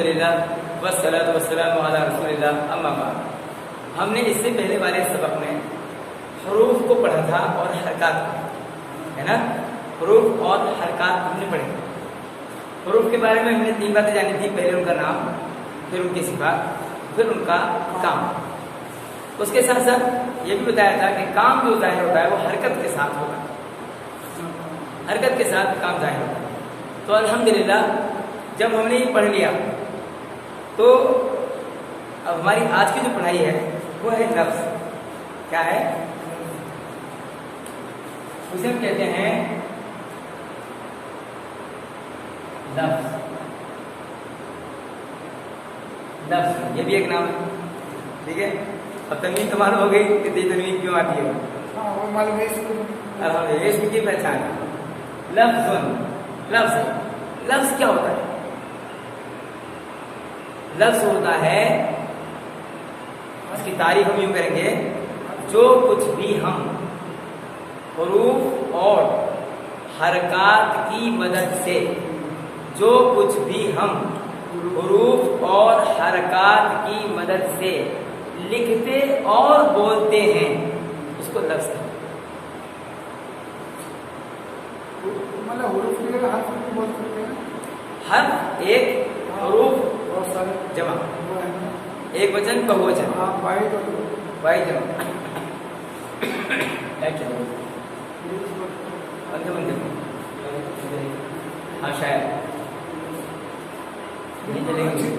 अल्हम्दुलिल्लाह वस्सलातु वस्सलामु अला रसूलिल्लाह अम्मा बाद। हमने इससे पहले वाले सबक में हरूफ को पढ़ा था और हरकत को, है ना। हरूफ और हरकत हमने पढ़े। हरूफ के बारे में हमने 3 बातें जानी थी। पहले उनका नाम, फिर उनकी सिफात, फिर उनका काम। उसके साथ साथ ये भी बताया था कि काम जो जाहिर होता है वो हरकत के साथ होगा, हरकत के साथ काम जाहिर होता है। तो अल्हम्दुलिल्लाह जब हमने ये पढ़ लिया तो अब हमारी आज की जो पढ़ाई है वो है लफ्ज़। क्या है? उसे हम कहते हैं लफ्ज़। लफ्ज़ ये भी एक नाम है, ठीक है। अब तनवीन तो मालूम हो गई कि तनवीन क्यों आती है। अब इसकी पहचान है लफ्ज़। लफ्ज़, लफ्ज़ क्या होता है? लफ्ज़ होता है, इसकी तारीफ हम यूं करेंगे, जो कुछ भी हम हुरूफ और हरकत की मदद से, जो कुछ भी हम हुरूफ और हरकत की मदद से लिखते और बोलते हैं उसको लफ्ज़ है। मतलब हुरूफ की जगह हर्फ भी बोल सकते हैं। हर्फ एक, हुरूफ बहुत सारे जमा, एक वचन बहुवचन, वाहिद जमा। हाँ शायद नहीं चलेंगे।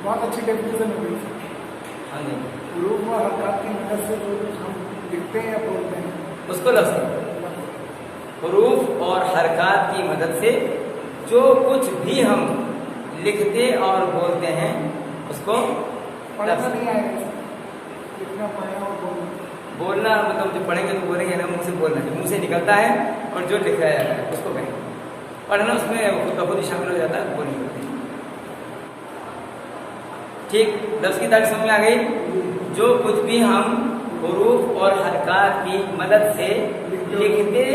बहुत अच्छी डेफिनेशन हो गई। हाँ जी, हुरूफ और हरकत की मदद से जो कुछ हम लिखते हैं या बोलते हैं उसको लफ्ज़ है। हुरूफ और हरकत की मदद से जो कुछ भी हम लिखते और बोलते हैं उसको पढ़ना नहीं आएगा, लिखना पढ़ना और बोलना। बोलना मतलब जो पढ़ेंगे तो बोलेंगे ना, मुंह से बोलना, जो मुंह से निकलता है और जो लिखा जाता है उसको कहेंगे। पढ़ना उसमें खुद का खुद ही शामिल हो जाता है, बोलने लगते हैं। ठीक, लफ्ज़ की तारीफ समझ में आ गई। जो कुछ भी हम हुरूफ और हरकत की मदद से लिखते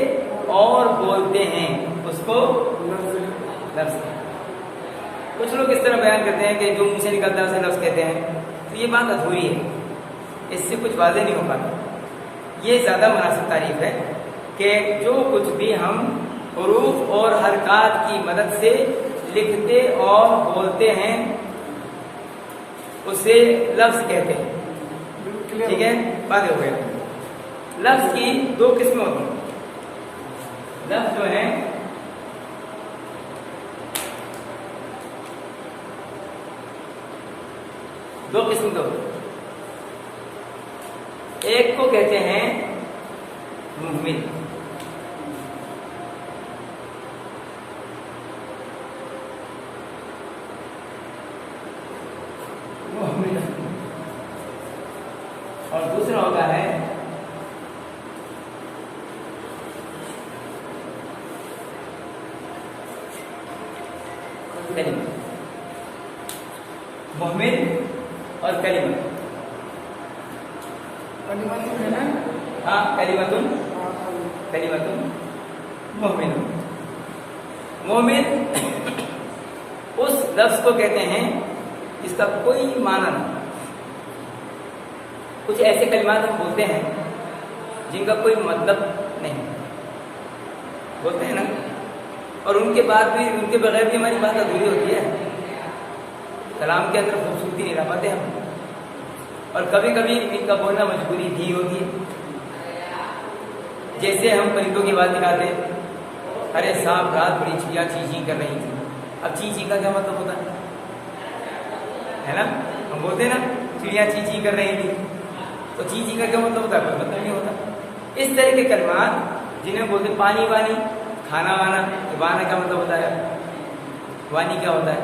और बोलते हैं उसको लफ्ज़। कुछ लोग इस तरह बयान करते हैं कि जो मुंह से निकलता है उसे लफ्ज़ कहते हैं, तो ये बात अधूरी है, इससे कुछ वाज़ेह नहीं हो पाता। ये ज़्यादा मुनासिब तारीफ है कि जो कुछ भी हम हुरूफ और हरकत की मदद से लिखते और बोलते हैं उसे लफ्ज़ कहते हैं। ठीक है, बात हो गया। लफ्ज़ की 2 किस्में होती हैं। लफ्ज़ जो है दो किस्म के होते हैं। एक को कहते हैं मुहमिल, और दूसरा होता है कलिमा। मुहमिल और कलिमा। कलिमतुन है ना? हाँ, कलिमतुन, कलिमतुन मुहमिल। मुहमिल उस लफ्ज़ को कहते हैं जिसका कोई माना नहीं। कुछ ऐसे कलिमात हम बोलते हैं जिनका कोई मतलब नहीं, बोलते हैं ना, और उनके बाद भी, उनके बगैर भी हमारी बात अधूरी होती है। कलाम के अंदर खूबसूरती नहीं ला पाते हम, और कभी कभी इनका बोलना मजबूरी भी होती है। जैसे हम परिंदों की बात निकालते हैं, अरे साहब रात बड़ी चिड़िया ची ची कर रही थी। अब ची ची का क्या मतलब होता है ना? हम बोलते हैं ना चिड़िया ची ची कर रही थी, तो ची ची का क्या मतलब होता है? कोई मतलब नहीं होता। इस तरह के कलमात जिन्हें बोलते पानी वानी, खाना वाना, वाना क्या मतलब होता है? वानी क्या होता है?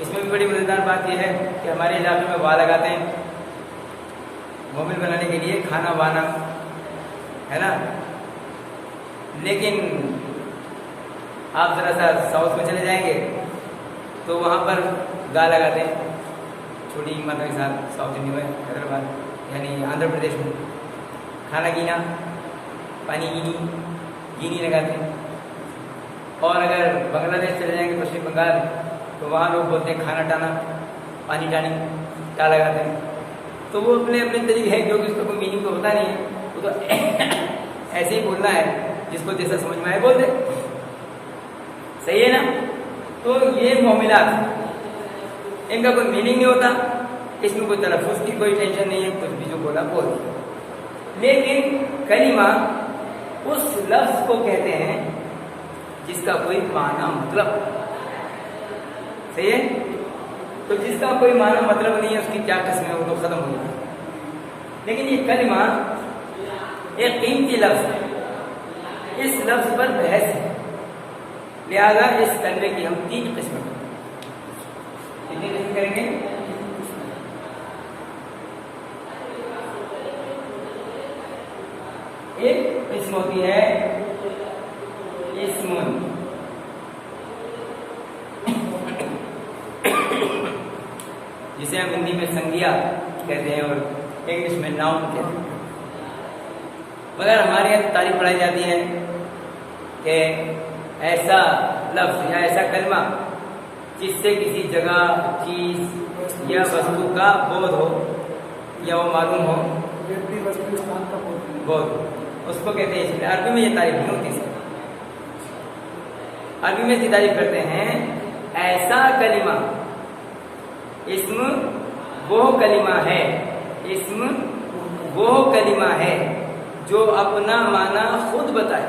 इसमें भी बड़ी मजेदार बात यह है कि हमारे इलाके में वाह लगाते हैं मोमिल बनाने के लिए, खाना वाना, है ना। लेकिन आप जरा सा साउथ में चले जाएंगे तो वहाँ पर गा लगाते हैं छोटी मात्रा के साथ। साउथ इंडिया में, हैदराबाद यानी आंध्र प्रदेश में खाना गीना, पानी गीनी, गीनी लगाते हैं। और अगर बांग्लादेश चले जाएंगे, पश्चिम बंगाल, तो वहाँ लोग बोलते हैं खाना टाना, पानी टानी, टा लगाते हैं। तो वो अपने अपने तरीके है, क्योंकि उसका कोई मीनिंग तो होता नहीं है, वो तो ऐसे ही बोलना है, जिसको जैसा समझ में आए बोल दे। सही है ना? तो ये मोमिलात, इनका कोई मीनिंग नहीं होता, इसमें कोई तलफ़ुज़ की कोई टेंशन नहीं है, कुछ भी जो बोला बोल दिया। लेकिन कलिमा उस लफ्ज़ को कहते हैं जिसका कोई माना मतलब, सही है? तो जिसका कोई माना मतलब नहीं है, उसकी क्या किस्म है, वो तो खत्म हो गया। लेकिन ये कलिमा एक कीमती लफ्ज़ है, इस लफ्ज़ पर बहस है, लिहाजा इस कलमे की हम 3 किस्में कितनी किस्म करेंगे? एक किस्म होती है इस्मुन, जिसे हम हिंदी में संज्ञा कहते हैं और इंग्लिश में नाउन कहते हैं। मगर हमारे यहाँ तारीफ पढ़ाई जाती है कि ऐसा लफ्ज़ या ऐसा कलमा जिससे किसी जगह, चीज़ या वस्तु का बोध हो या वो मालूम हो, व्यक्ति वस्तु स्थान का बोध, उसको कहते हैं। इसलिए अरबी में ये तारीफ नहीं होती है। अरबी में इसकी तारीफ करते हैं ऐसा कलिमा, इस्म वो कलिमा है, इस्म वो कलिमा है जो अपना माना खुद बताए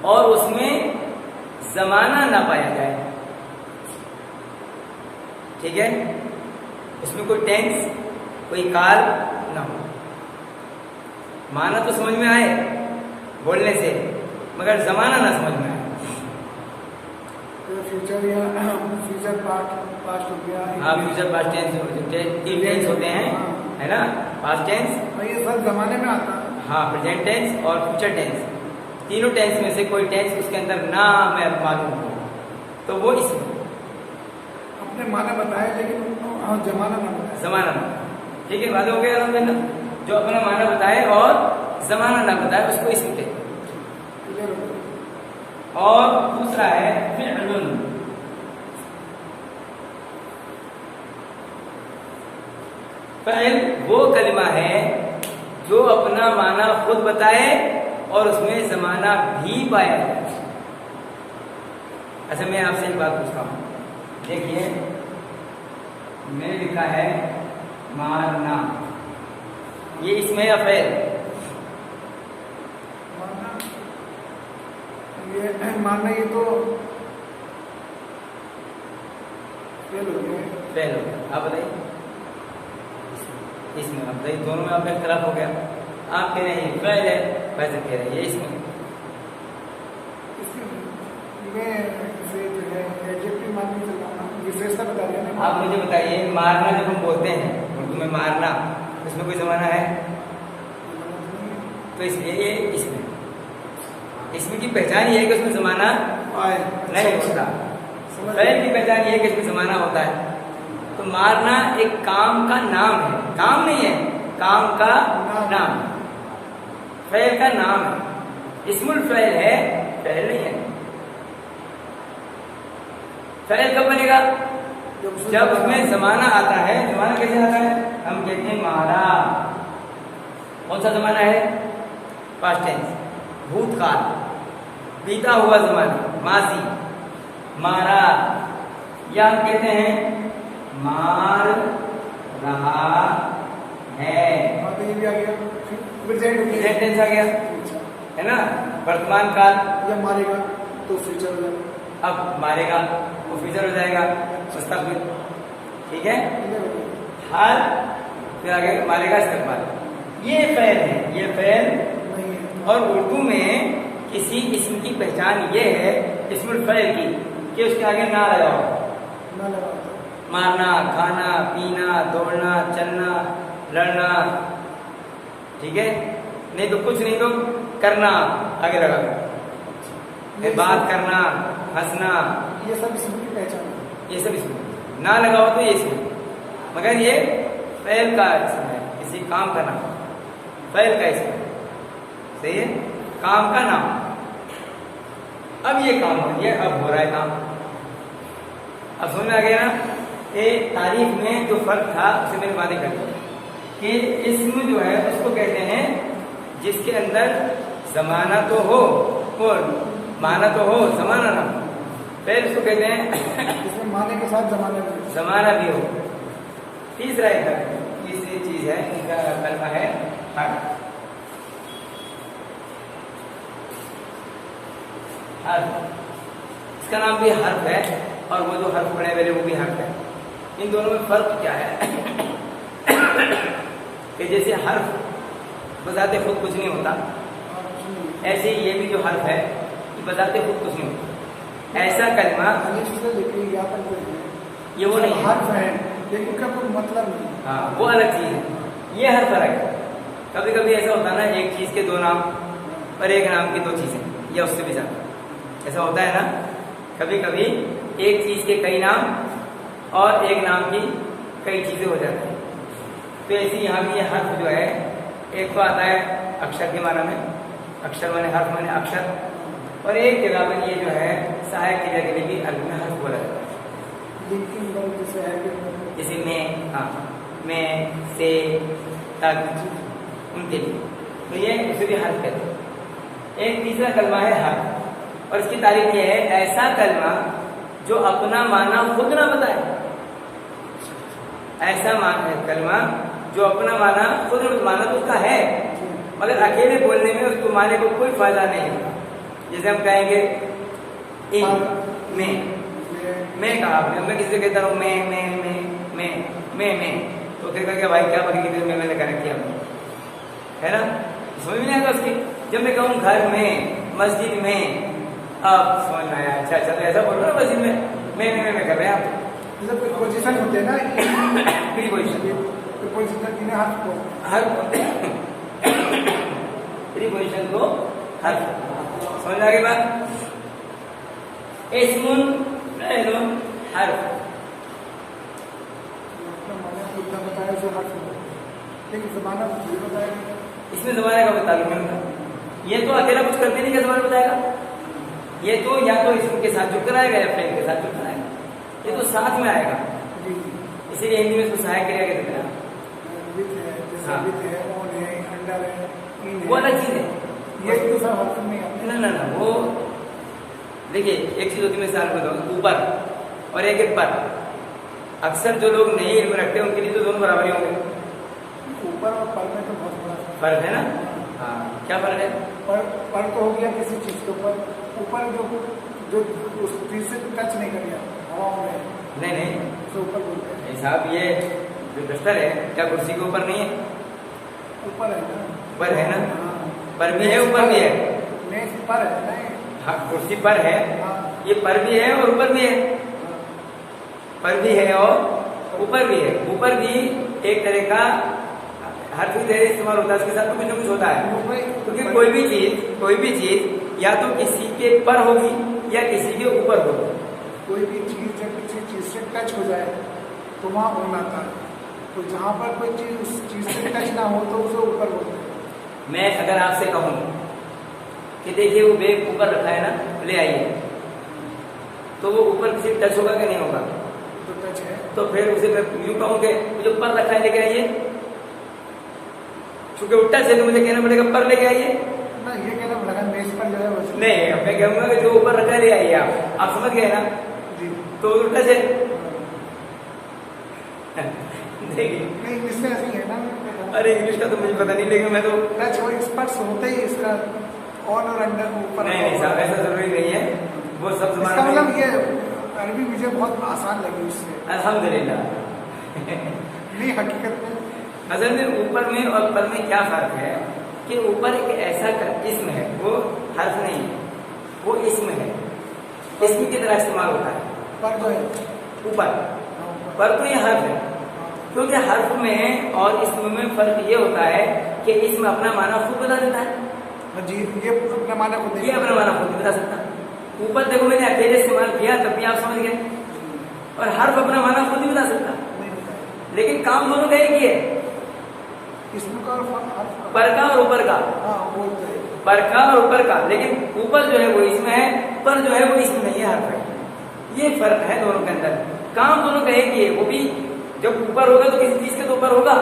और उसमें जमाना ना पाया जाए। ठीक है? उसमें कोई टेंस, कोई काल ना हो, माना तो समझ में आए बोलने से, मगर जमाना ना समझ में आए। फ्यूचर या फ्यूचर पास्ट हो गया। हाँ, फ्यूचर पास्ट टेंस, 3 टेंस होते हैं, है ना? पास्ट टेंस, ये सब जमाने में आता है। हाँ, प्रेजेंट टेंस और फ्यूचर टेंस, तीनों टेंस में से कोई टेंस उसके अंदर ना मैं मालूम हो तो वो इसमें अपने माना बताए, लेकिन जमाना ना बताए, जमाना ना। ठीक है, बात हो गया ना? जो अपना माना बताए और जमाना ना बताए उसको इसमें कहते हैं। और दूसरा है फिअलुन। फ़िअल वो कलिमा है जो अपना माना खुद बताए और उसमें जमाना भी पाया जाए। अच्छा, मैं आपसे एक बात पूछता हूँ, देखिए मैंने लिखा है मारना, ये इसमें या फ़िअल? मानना ये तो फेल हो गया। फेल हो गया। आप बताइए, इसमें आप बताइए, दोनों में आपका इख्तलाफ हो गया। आप कह रहे हैं फेल है, वैसे कह रहे हैं ये इसमें। विशेषता बता रहे हैं। आप मुझे बताइए, मारना जब हम बोलते हैं उर्दू में मारना, इसमें कोई जमाना है? तो इसलिए ये इसमें की पहचान ये है कि उसमें जमाना नहीं होता। फेल की पहचान ये है कि इसमें जमाना होता है। तो मारना एक काम का नाम है, काम नहीं है, काम का नाम, फेल का नाम है। इस्मुल फेल है, फेल नहीं है। फेल कब बनेगा? जब उसमें जमाना आता है। जमाना कैसे आता है? हम कहते हैं मारा। कौन सा जमाना है? पास्ट टेंस, भूतकाल, बीता हुआ जमाना, माजी, मारा। या हम कहते हैं मार रहा है, प्रेजेंट टेंस आ गया, है ना? वर्तमान काल। या मारेगा तो फ्यूचर हो जाएगा। अब मारेगा वो फ्यूचर हो जाएगा, मुस्तकबिल। ठीक है? हाल, फिर आगे मारेगा इस्तकबाल। ये फेल है, ये फेल। और उर्दू में किसी इस्म की पहचान ये है इस्मुल फेल की कि उसके आगे ना लगाओ। मारना, खाना, पीना, दौड़ना, चलना, लड़ना, ठीक है? नहीं तो कुछ नहीं तो करना आगे लगा, बात करना, हंसना, ये सब इस्म की पहचान है। ये सब इसमें ना लगाओ तो ये इसमें, मगर ये फेल का इसम है, किसी काम का नाम, फेल का इसम। सही है? काम का नाम। अब ये काम हो गया, अब हो रहा है काम। अब समझ में आ गया ना? ये तारीफ में जो फर्क था उसे मैंने बातें कर दी कि इसम जो है उसको कहते हैं जिसके अंदर जमाना तो हो और माना तो हो, जमाना ना हो, फिर उसको कहते हैं इसमें माने के साथ जमाना भी हो। तीसरा तीसरी चीज है, इनका कलमा है हर्फ। इसका नाम भी हर्फ है और वो जो हर्फ पढ़े वाले वो भी हर्फ है। इन दोनों में फर्क क्या है कि जैसे हर्फ बजाते खुद कुछ नहीं होता, ऐसे ही ये भी जो हर्फ है ये बजाते खुद कुछ नहीं होता। ऐसा कलमा ये वो नहीं हर्फ है लेकिन उसका कोई मतलब नहीं। हाँ, वो अलग चीज है, ये हर फर्क है। कभी कभी ऐसा होता है ना, एक चीज के दो नाम और एक नाम की दो चीजें या उससे भी ज्यादा, ऐसा होता है ना। कभी कभी एक चीज के कई नाम और एक नाम की कई चीजें हो जाती हैं। तो ऐसे यहाँ भी ये हर्फ जो है, एक तो आता है अक्षर के माना में, अक्षर माने हर्फ माने अक्षर, और एक जगह पर ये जो है सहायक की जगह भी अर्थ में हर्फ बोला जाता है। जैसे मैं, हाँ, मैं से तक, उनके लिए तो ये उसे भी हर्फ कहते हैं। एक तीसरा कलमा है हर्फ, और इसकी तारीफ ये है ऐसा कलमा जो अपना माना खुद ना बताए। ऐसा कलमा जो अपना माना खुद, माना तो उसका है मगर अकेले बोलने में उसको माने को कोई फायदा नहीं होता। जैसे हम कहेंगे मैं कहा आपने, मैं किसी से कहता हूँ मैं तो कहता क्या भाई क्या बड़ी कितने मैंने कनेक्ट किया है ना, समझ में नहीं आता उसकी। जब मैं कहूँ घर में, मस्जिद में, अब समझ में आया। अच्छा तो ऐसा बोलो ना, मस्जिद में मैं कर रहे हैं आप। मतलब पोजीशन होते हैं ना, प्रीपोजिशन हर प्रीपोजिशन को हर समझ आ गई बात। इस्मुन हर बताया जो हर्फ है, लेकिन ज़माना बताया इसमें ज़माने का बता दूंगा। ये तो अकेला कुछ करते नहीं, क्या ज़माना बताएगा? ये तो या तो इसम के साथ जुड़ कर आएगा या फेल के साथ जुड़ कर आएगा, ये तो साथ में आएगा। इसीलिए हिंदी में इसको सहायक क्रिया कहते हैं। वो अलग चीज है, ये तो सब हर्फ में है। ना वो देखिए एक चीज होती है, मिसाल बताऊँ, ऊपर और एक पर। अक्सर जो लोग नहीं इल्म रखते उनके लिए तो दोनों बराबर ही होंगे। ऊपर और पर में तो बहुत बड़ा फर्क है ना। हाँ, क्या फर्क है? पर तो हो गया किसी चीज के ऊपर जो उस चीज से टच नहीं कर गया हवा में, नहीं तो ऊपर बोलते हैं। साहब ये जो बिस्तर है क्या कुर्सी के ऊपर नहीं है? ऊपर है ना, ऊपर है ना, पर भी है ऊपर भी है। मेज पर है नहीं, हाँ कुर्सी पर है, ये पर भी है और ऊपर भी है, पर भी है और ऊपर भी है। ऊपर भी एक तरह का हर चीज इस्तेमाल होता है, उसके साथ कुछ न कुछ होता है। क्योंकि कोई भी चीज या तो किसी के पर होगी या किसी के ऊपर होगी। कोई भी चीज जब किसी चीज से टच हो जाए तो वहाँ होना आता है, तो जहाँ पर कोई चीज उस चीज से टच ना हो तो उसे ऊपर बोलते हैं। मैं अगर आपसे कहूँ कि देखिए वो बैग ऊपर रखा है ना, ले आइए, तो वो ऊपर किसी टच होगा कि नहीं होगा? तो टच है। तो फिर उसे मैं यूँ कहूँ कि जो पर रखा है लेके आइए, चूंकि उल्टा से तो मुझे कहना पड़ेगा पर लेके आइए ना, ये कहना पड़ेगा मेज पर जो है वो नहीं, मैं कहूँगा कि जो ऊपर रखा है ले आइए। आप समझ गए ना जी, तो उल्टा से देखिए नहीं इंग्लिश में ऐसे ही है ना। अरे इंग्लिश का तो मुझे पता नहीं, लेकिन मैं तो टच वो स्पर्श होते ही इसका ऑन और अंडर ऊपर नहीं साहब ऐसा जरूरी नहीं है, वो सब इसका मतलब ये अरबी मुझे बहुत आसान लगी उससे, अल्हम्दुलिल्लाह। नहीं हकीकत में असल में ऊपर में और पर में क्या फर्क है कि ऊपर एक ऐसा इसम है, वो हर्फ नहीं है, वो इसम है, इसम की तरह इस्तेमाल होता है। पर जो है ऊपर पर तो ये हर्फ है, क्योंकि हर्फ में और इसम में फर्क ये होता है कि इसम अपना माना खुद बता देता है। जी, ये अपना माना खुद, ये अपना माना खुद बता सकता। ऊपर देखो मैंने अकेले इस्तेमाल किया तब भी आप समझ गए, और हर्फ अपना माना खुद नहीं बता सकता, लेकिन काम दोनों का एक ही है, इसमें का और पर का और ऊपर का। हाँ बोलते हैं पर का और ऊपर का, लेकिन ऊपर जो है वो इसमें है, पर जो है वो इसमें नहीं है, हर्फ है। ये फर्क है दोनों के अंदर। काम दोनों का एक ही है, वो भी जब ऊपर होगा तो किसी चीज के तो ऊपर होगा,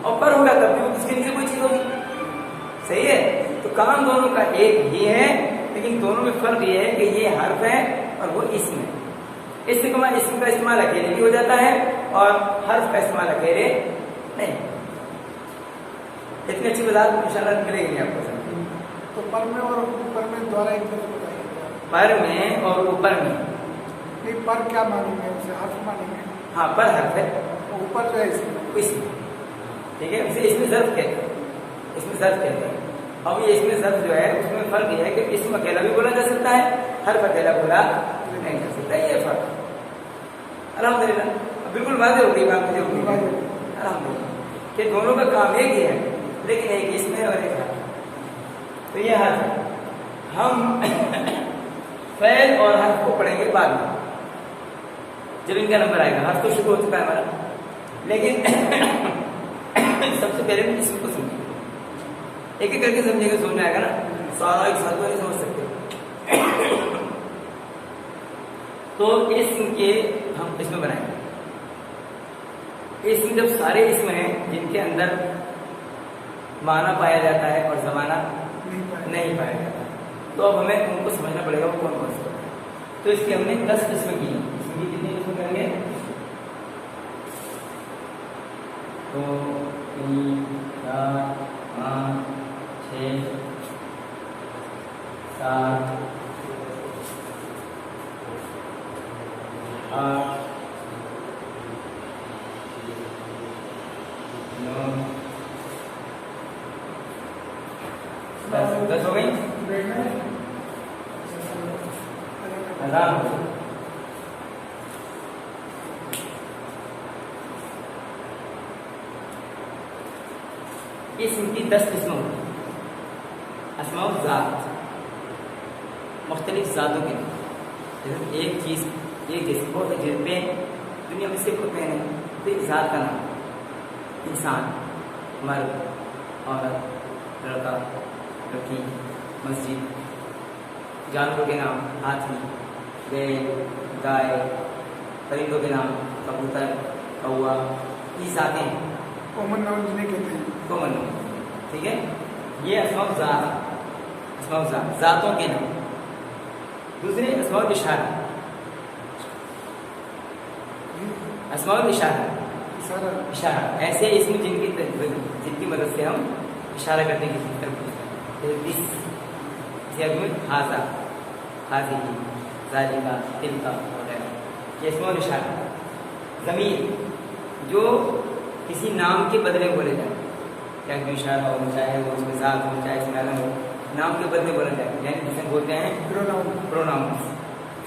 और पर होगा तब भी उसके नीचे कोई चीज होगी। सही है, तो काम दोनों का एक ही है, लेकिन दोनों में फर्क ये है कि ये हर्फ है और वो इसम है। इसम का इस्तेमाल अकेले भी हो जाता है और हर्फ का इस्तेमाल अकेले नहीं। इतनी अच्छी बात इंशाल्लाह मिलेगी आपको सर। तो पर में और ऊपर में द्वारा एक लफ्ज बताइए। पर में और ऊपर में, नहीं पर क्या मानेंगे, उसे हर्फ मानेंगे? हाँ पर हर्फ है, ऊपर जो है इसमें, ठीक है, इसे इसमें ज़र्फ कहते हैं, इसमें ज़र्फ कहते हैं। अब ये इसमें ज़र्फ जो है उसमें फर्क ये है कि इसमें अकेला भी बोला जा सकता है, हर्फ अकेला बोला नहीं जा सकता, ये फर्क। अल्हम्दुलिल्लाह बिल्कुल वाज़ेह हो गई बात, मुझे होगी अल्हम्दुलिल्लाह कि दोनों का काम एक ही है, लेकिन एक इसमें और एक हर्फ। तो ये हर्फ है, हम फ़ैल और हर्फ को पढ़ेंगे बाद में जब इनका नंबर आएगा। हर्फ तो शुरू हो चुका है हमारा, लेकिन सबसे पहले हम इसको समझेंगे, एक एक करके समझेंगे, समझ में आएगा ना, सारा एक साथ नहीं समझ सकते। तो इसम के हम इसमें बनाएंगे। इसम जब सारे इसम हैं जिनके अंदर माना पाया जाता है और जमाना नहीं पाया जाता, तो अब हमें उनको समझना पड़ेगा वो कौन कौन से। तो इसकी हमने 10 किस्म की, इसमें कितनी किस्म करेंगे? 2 3 4 5 6 7 8 9 10 हो गई। आराम हो। इसम की 10 किस्में होती हैं। अस्माउल ज़ात, मुख्तलिफ ज़ातों के लिए, एक चीज़ एक जैसे बहुत से पेन दुनिया में सिर्फ पेन है, तो एक ज़ात का नाम, इंसान, मर्द, औरत, लड़का, लड़की, मस्जिद, जानवरों के नाम, हाथी, बैल, गाय, परिंदों के नाम, कबूतर, कौवा, ये ज़ातें हैं, कॉमन नाउन जिन्हें कहते हैं, कॉमन नाउन, ठीक है। ये अस्माउल ज़ात, अस्माउल ज़ात, ज़ातों के नाम। दूसरे अस्माउल इशारा, अस्माउल इशारा, इशारा ऐसे इसमें जिनकी मदद से हम इशारा करने की तरफ, हाजा, हाजिरी, जालिका, तिलका वगैरह, ये इसमें इशारा। ज़मीर जो किसी नाम के बदले बोले जाए, चाहे कोई इशारा हो, चाहे वो उसमें ज़ात हो, चाहे इसमें आलम हो, नाम के बदले बोला जाए, यानी जिसे बोलते हैं प्रोनाउन। प्रोनाउन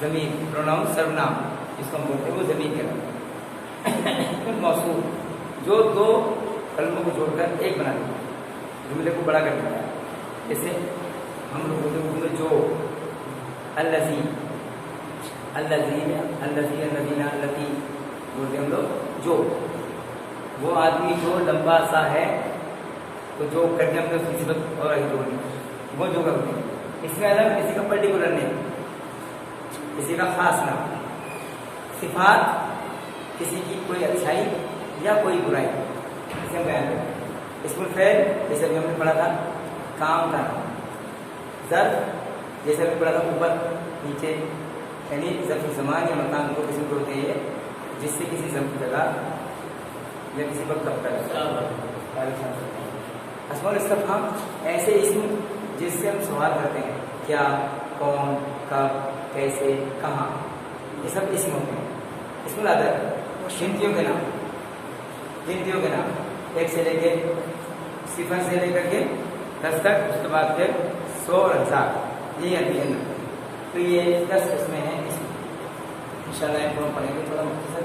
ज़मीर, प्रोनाउन सर्वनाम जिसको हम बोलते हैं वो ज़मीर कहलाता है। मौसूल जो दो कलमों को जोड़कर एक बना देता है, जुमले को बड़ा कर देता है। जैसे हम लोग बोलते हैं जो, अल्लज़ी, अल्लज़ीना, अल्लज़ी, अल्लज़ीना, अल्लती बोलते हैं हम लोग जो। वो आदमी जो लंबा सा है, तो जो करके हमने उसकी सिफत और आगे जोड़नी, वो जो करते हैं। इसमें अलग किसी का पर्टिकुलर नहीं, किसी का खास नाम। सिफात किसी की कोई अच्छाई या कोई बुराई, इसे हम बयान करते हैं। इसमें फ़ैल जैसे अभी हमने पढ़ा था, काम का नाम। ज़र्फ़ जैसे अभी पढ़ा था, ऊपर नीचे, यानी ज़र्फ़ ज़मान या मकान को किसी को होते हैं जिससे किसी जगह या किसी वक्त कब कर। अस्माउल इस्तिफ़हाम ऐसे इसम जिससे हम सवाल करते हैं, क्या, कौन, कब, कैसे, कहाँ, ये सब इसम होते हैं। इसमें आता है गिनतियों के नाम, गिनतियों के नाम, 1 से लेके 0 से लेकर के 10 तक, उसके बाद फिर 100 और 1000, ये आती है ना। तो ये 10 इसमें है। इंशाल्लाह इनको पढ़ेंगे थोड़ा मुख्तसर,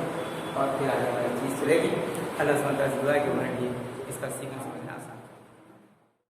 और फिर आगे हमारी चीज़ चलेगी। अल्लाह सुब्हानहू व तआला की इसका सीखना समझना।